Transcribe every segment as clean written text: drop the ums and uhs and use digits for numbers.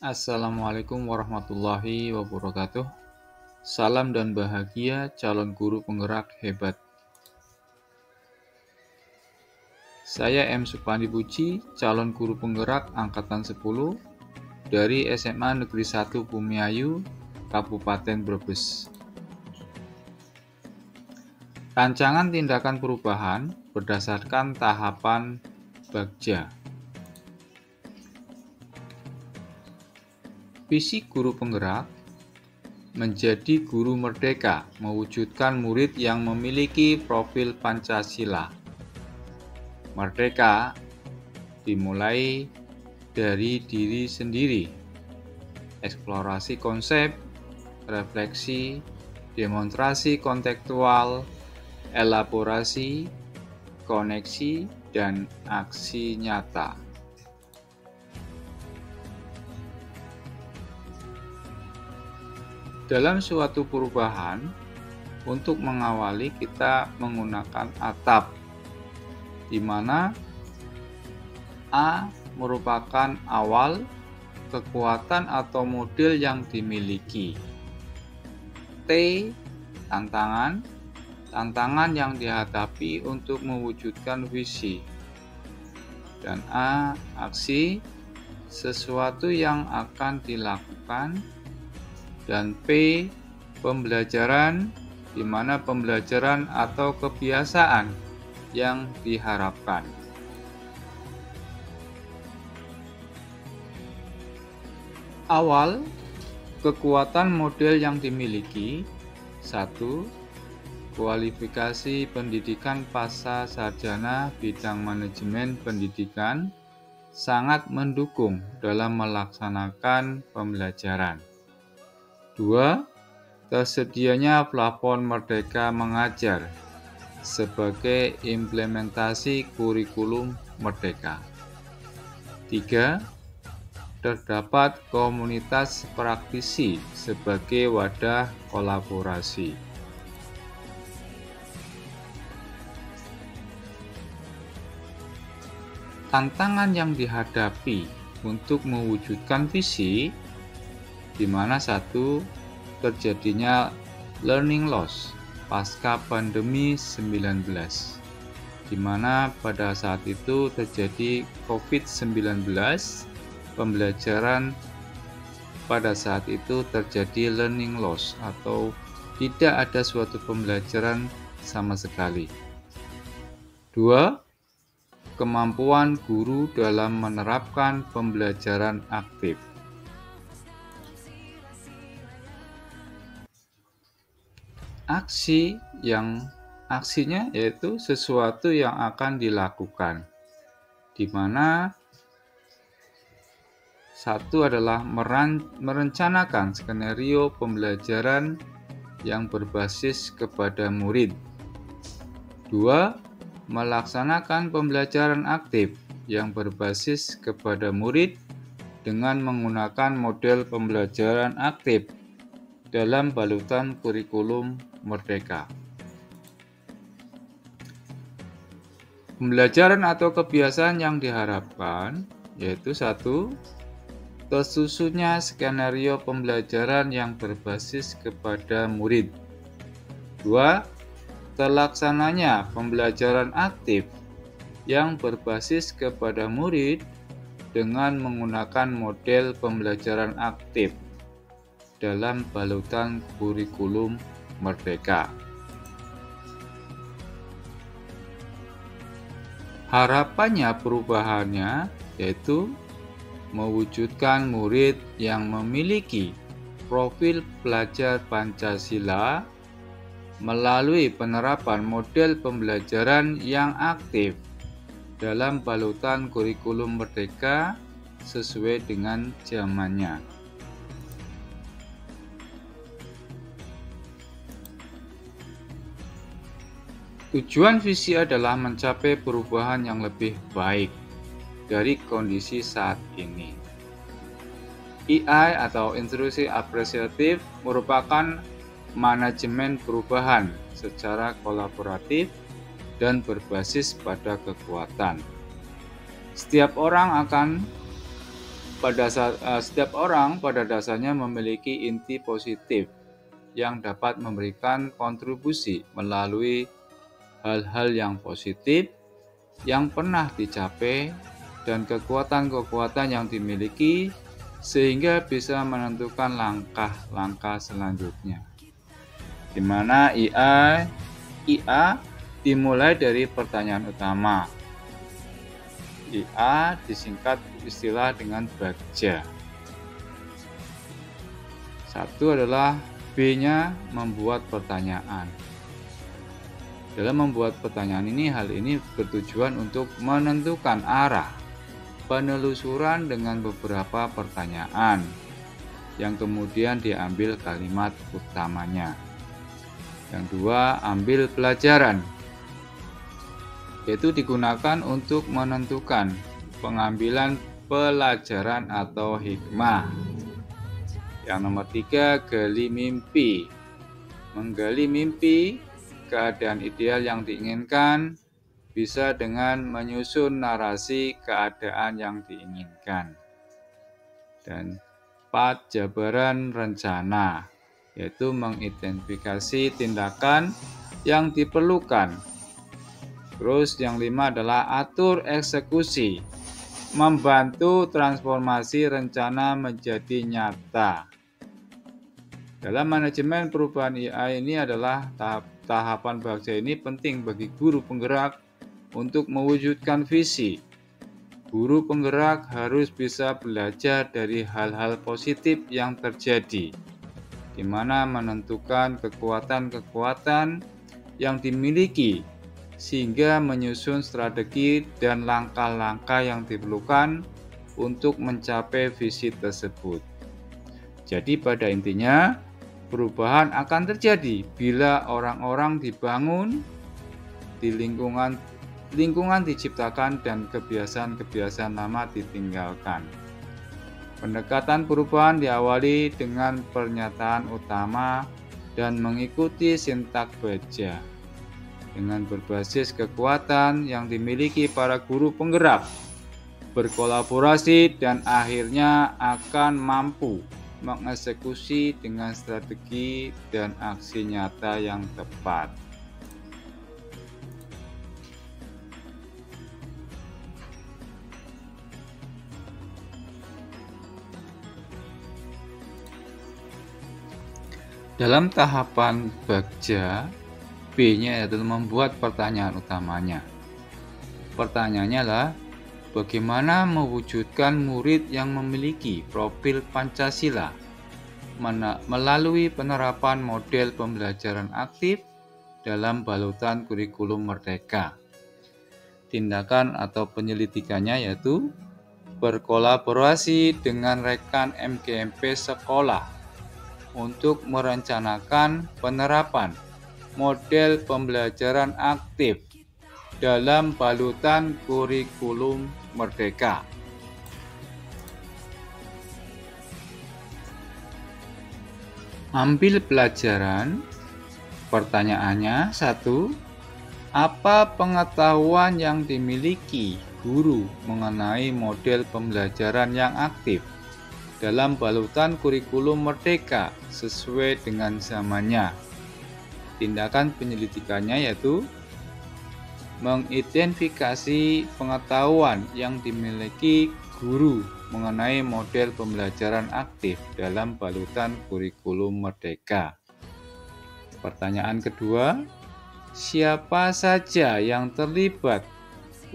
Assalamualaikum warahmatullahi wabarakatuh. Salam dan bahagia calon guru penggerak hebat. Saya M. Supandi Puji, calon guru penggerak angkatan 10 dari SMA Negeri 1 Bumiayu, Kabupaten Brebes. Rancangan tindakan perubahan berdasarkan tahapan Bagja. Visi guru penggerak menjadi guru merdeka, mewujudkan murid yang memiliki profil Pancasila. Merdeka dimulai dari diri sendiri. Eksplorasi konsep, refleksi, demonstrasi kontekstual, elaborasi, koneksi, dan aksi nyata. Dalam suatu perubahan, untuk mengawali kita menggunakan atap, di mana A merupakan awal, kekuatan atau model yang dimiliki. T, tantangan yang dihadapi untuk mewujudkan visi. Dan A, aksi, sesuatu yang akan dilakukan. Dan P, pembelajaran, di mana pembelajaran atau kebiasaan yang diharapkan. Awal, kekuatan model yang dimiliki. 1. Kualifikasi pendidikan pasca sarjana bidang manajemen pendidikan sangat mendukung dalam melaksanakan pembelajaran. 2. Tersedianya plafon Merdeka Mengajar sebagai implementasi kurikulum Merdeka. 3. Terdapat komunitas praktisi sebagai wadah kolaborasi. Tantangan yang dihadapi untuk mewujudkan visi, di mana 1. Terjadinya learning loss pasca pandemi 19, di mana pada saat itu terjadi COVID-19, pembelajaran pada saat itu terjadi learning loss atau tidak ada suatu pembelajaran sama sekali. 2. Kemampuan guru dalam menerapkan pembelajaran aktif. Aksinya yaitu sesuatu yang akan dilakukan, di mana 1 adalah merencanakan skenario pembelajaran yang berbasis kepada murid. 2. Melaksanakan pembelajaran aktif yang berbasis kepada murid dengan menggunakan model pembelajaran aktif dalam balutan kurikulum Merdeka. Pembelajaran atau kebiasaan yang diharapkan yaitu 1. Tersusunnya skenario pembelajaran yang berbasis kepada murid. 2. Terlaksananya pembelajaran aktif yang berbasis kepada murid dengan menggunakan model pembelajaran aktif dalam balutan kurikulum Merdeka. Harapannya perubahannya yaitu mewujudkan murid yang memiliki profil pelajar Pancasila melalui penerapan model pembelajaran yang aktif dalam balutan kurikulum Merdeka sesuai dengan zamannya. Tujuan visi adalah mencapai perubahan yang lebih baik dari kondisi saat ini. EI atau instruksi apresiatif merupakan manajemen perubahan secara kolaboratif dan berbasis pada kekuatan. Setiap orang akan Setiap orang pada dasarnya memiliki inti positif yang dapat memberikan kontribusi melalui hal-hal yang positif yang pernah dicapai dan kekuatan-kekuatan yang dimiliki sehingga bisa menentukan langkah-langkah selanjutnya. Di mana IA dimulai dari pertanyaan utama. IA disingkat istilah dengan bagja. Satu adalah B-nya membuat pertanyaan. Dalam membuat pertanyaan ini, hal ini bertujuan untuk menentukan arah penelusuran dengan beberapa pertanyaan yang kemudian diambil kalimat utamanya. Yang dua, ambil pelajaran, yaitu digunakan untuk menentukan pengambilan pelajaran atau hikmah. Yang nomor tiga, gali mimpi, menggali mimpi, keadaan ideal yang diinginkan bisa dengan menyusun narasi keadaan yang diinginkan. Dan 4, jabaran rencana, yaitu mengidentifikasi tindakan yang diperlukan. Terus yang 5 adalah atur eksekusi, membantu transformasi rencana menjadi nyata. Dalam manajemen perubahan IA ini adalah tahapan bagja ini penting bagi guru penggerak untuk mewujudkan visi. Guru penggerak harus bisa belajar dari hal-hal positif yang terjadi, di mana menentukan kekuatan-kekuatan yang dimiliki, sehingga menyusun strategi dan langkah-langkah yang diperlukan untuk mencapai visi tersebut. Jadi pada intinya, perubahan akan terjadi bila orang-orang dibangun, di lingkungan diciptakan dan kebiasaan-kebiasaan lama ditinggalkan. Pendekatan perubahan diawali dengan pernyataan utama dan mengikuti sintak baja. Dengan berbasis kekuatan yang dimiliki para guru penggerak, berkolaborasi dan akhirnya akan mampu mengeksekusi dengan strategi dan aksi nyata yang tepat. Dalam tahapan bagja, B-nya yaitu membuat pertanyaan utamanya. Pertanyaannya adalah, bagaimana mewujudkan murid yang memiliki profil Pancasila melalui penerapan model pembelajaran aktif dalam balutan kurikulum Merdeka. Tindakan atau penyelidikannya yaitu berkolaborasi dengan rekan MGMP sekolah untuk merencanakan penerapan model pembelajaran aktif dalam balutan kurikulum Merdeka. Ambil pelajaran. Pertanyaannya, 1. Apa pengetahuan yang dimiliki guru mengenai model pembelajaran yang aktif dalam balutan kurikulum Merdeka sesuai dengan zamannya? Tindakan penyelidikannya yaitu mengidentifikasi pengetahuan yang dimiliki guru mengenai model pembelajaran aktif dalam balutan kurikulum Merdeka. Pertanyaan kedua, siapa saja yang terlibat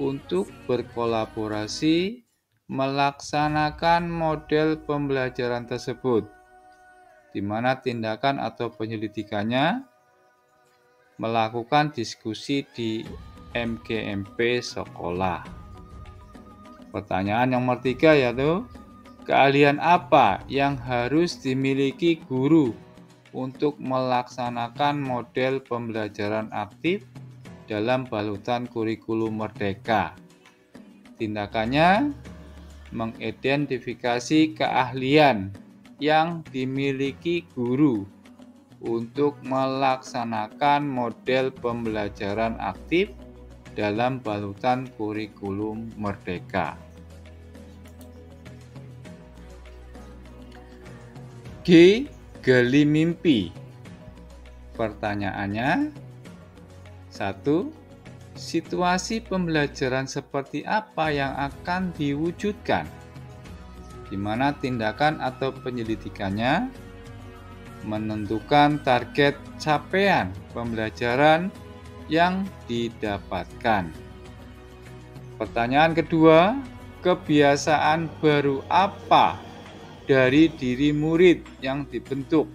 untuk berkolaborasi melaksanakan model pembelajaran tersebut, di mana tindakan atau penyelidikannya melakukan diskusi di MGMP sekolah. Pertanyaan nomor 3 yaitu, keahlian apa yang harus dimiliki guru untuk melaksanakan model pembelajaran aktif dalam balutan kurikulum Merdeka? Tindakannya mengidentifikasi keahlian yang dimiliki guru untuk melaksanakan model pembelajaran aktif dalam balutan kurikulum Merdeka. G. Geli mimpi. Pertanyaannya, 1. Situasi pembelajaran seperti apa yang akan diwujudkan? Di mana tindakan atau penyelidikannya menentukan target capaian pembelajaran yang didapatkan. Pertanyaan kedua, kebiasaan baru apa dari diri murid yang dibentuk?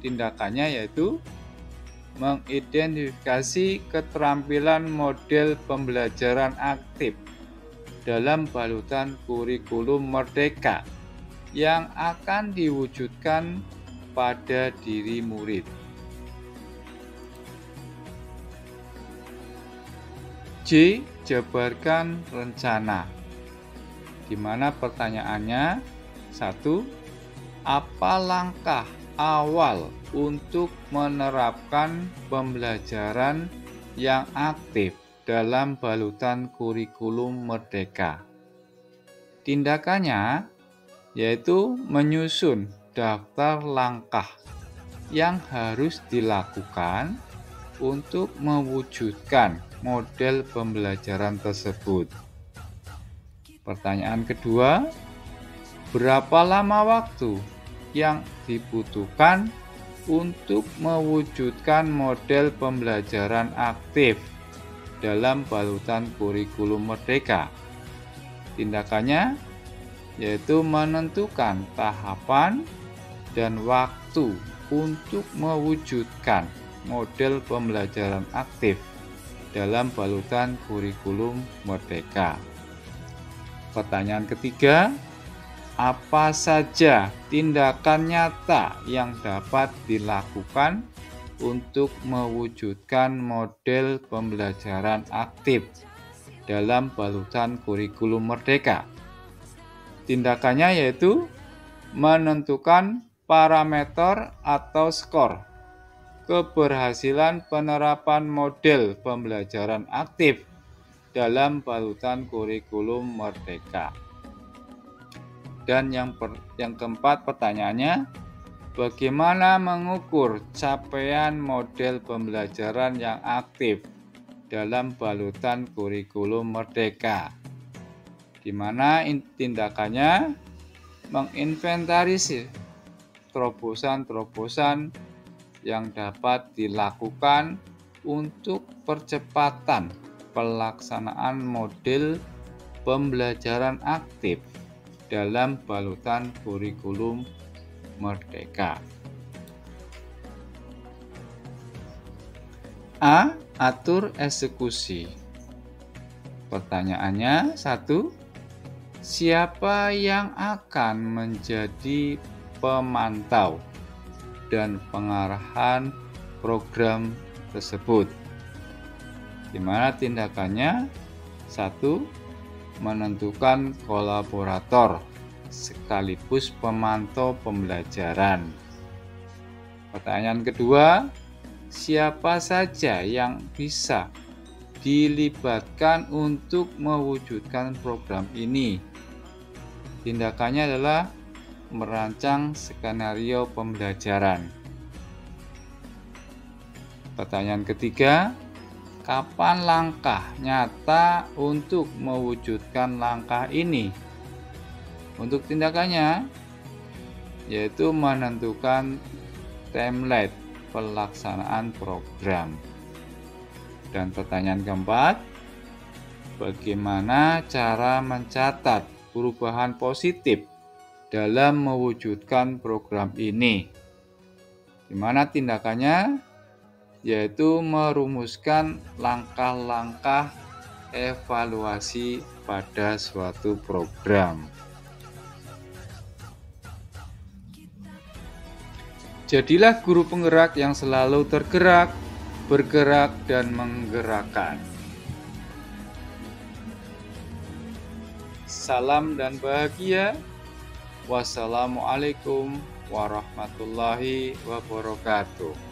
Tindakannya yaitu mengidentifikasi keterampilan model pembelajaran aktif dalam balutan kurikulum Merdeka yang akan diwujudkan pada diri murid. J. Jabarkan rencana. Di mana pertanyaannya, 1. Apa langkah awal untuk menerapkan pembelajaran yang aktif dalam balutan kurikulum Merdeka? Tindakannya yaitu menyusun daftar langkah yang harus dilakukan untuk mewujudkan model pembelajaran tersebut. Pertanyaan kedua, berapa lama waktu yang dibutuhkan untuk mewujudkan model pembelajaran aktif dalam balutan kurikulum Merdeka? Tindakannya yaitu menentukan tahapan dan waktu untuk mewujudkan model pembelajaran aktif dalam balutan kurikulum Merdeka. Pertanyaan ketiga, apa saja tindakan nyata yang dapat dilakukan untuk mewujudkan model pembelajaran aktif dalam balutan kurikulum Merdeka? Tindakannya yaitu menentukan parameter atau skor keberhasilan penerapan model pembelajaran aktif dalam balutan kurikulum Merdeka. Dan yang keempat pertanyaannya, bagaimana mengukur capaian model pembelajaran yang aktif dalam balutan kurikulum Merdeka? Di mana tindakannya menginventarisir terobosan-terobosan yang dapat dilakukan untuk percepatan pelaksanaan model pembelajaran aktif dalam balutan kurikulum Merdeka. A. Atur eksekusi. Pertanyaannya, 1. Siapa yang akan menjadi pemantau dan pengarahan program tersebut? Di mana tindakannya, 1. Menentukan kolaborator sekaligus pemantau pembelajaran. Pertanyaan kedua, siapa saja yang bisa dilibatkan untuk mewujudkan program ini? Tindakannya adalah merancang skenario pembelajaran. Pertanyaan ketiga, kapan langkah nyata untuk mewujudkan langkah ini? Untuk tindakannya, yaitu menentukan template pelaksanaan program. Dan pertanyaan keempat, bagaimana cara mencatat perubahan positif dalam mewujudkan program ini? Di mana tindakannya yaitu merumuskan langkah-langkah evaluasi pada suatu program. Jadilah guru penggerak yang selalu tergerak, bergerak, dan menggerakkan. Salam dan bahagia. Wassalamualaikum warahmatullahi wabarakatuh.